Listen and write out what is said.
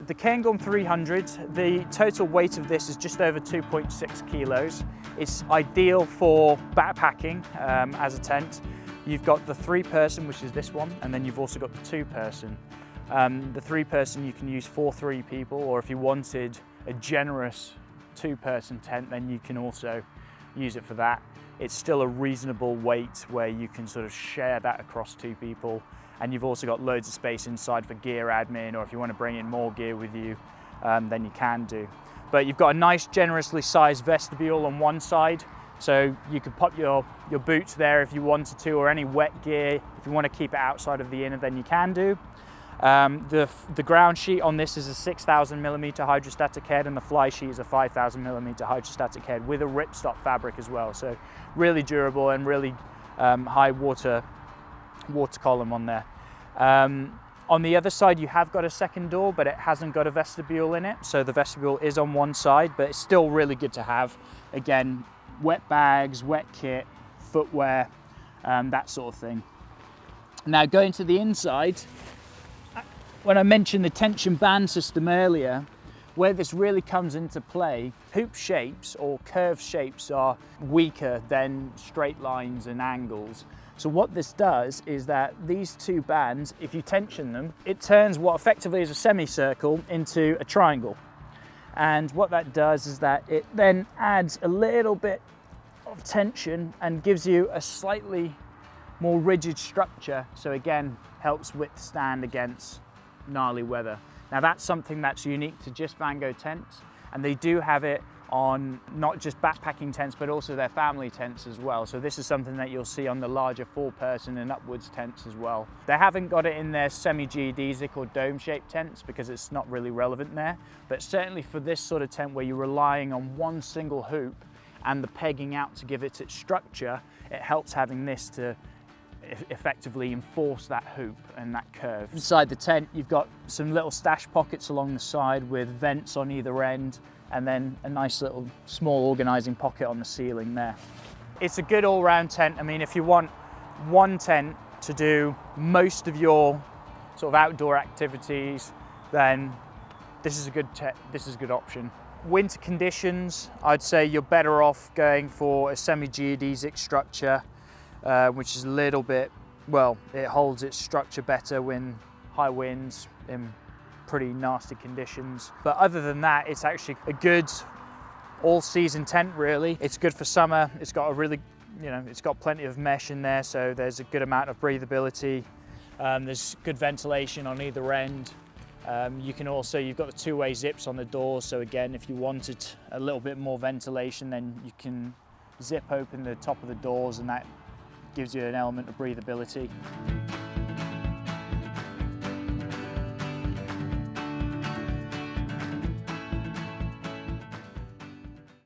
the Cairngorm 300, the total weight of this is just over 2.6 kilos. It's ideal for backpacking as a tent. You've got the 3-person, which is this one, and then you've also got the 2-person. The 3-person you can use for 3 people, or if you wanted a generous 2-person tent, then you can also use it for that. It's still a reasonable weight where you can sort of share that across 2 people. And you've also got loads of space inside for gear admin, or if you want to bring in more gear with you, then you can do. But you've got a nice generously sized vestibule on one side, so you could pop your boots there if you wanted to, or any wet gear. If you want to keep it outside of the inner, then you can do. The ground sheet on this is a 6,000mm hydrostatic head, and the Flysheet is a 5,000mm hydrostatic head with a ripstop fabric as well. So really durable and really high water column on there. On the other side you have got a second door, but it hasn't got a vestibule in it, so the vestibule is on one side, but it's still really good to have. Again, wet bags, wet kit, footwear, that sort of thing. Now going to the inside, when I mentioned the tension band system earlier, where this really comes into play, hoop shapes or curved shapes are weaker than straight lines and angles. So what this does is that these 2 bands, if you tension them, it turns what effectively is a semicircle into a triangle. And what that does is that it then adds a little bit of tension and gives you a slightly more rigid structure. So again, helps withstand against gnarly weather. Now that's something that's unique to just Vango tents, and they do have it on not just backpacking tents, but also their family tents as well. So this is something that you'll see on the larger 4-person and upwards tents as well. They haven't got it in their semi-geodesic or dome-shaped tents because it's not really relevant there, but certainly for this sort of tent where you're relying on one single hoop and the pegging out to give it its structure, it helps having this to effectively enforce that hoop and that curve. Inside the tent, you've got some little stash pockets along the side with vents on either end, and then a nice little small organizing pocket on the ceiling there. It's a good all-round tent. I mean, if you want one tent to do most of your sort of outdoor activities, then this is a good option. Winter conditions, I'd say you're better off going for a semi-geodesic structure, which is a little bit, well, it holds its structure better when high winds in pretty nasty conditions. But other than that, it's actually a good all-season tent, really. It's good for summer. It's got a really, it's got plenty of mesh in there, so there's a good amount of breathability. There's good ventilation on either end. You've got the 2-way zips on the doors, so again, if you wanted a little bit more ventilation, then you can zip open the top of the doors, and that gives you an element of breathability.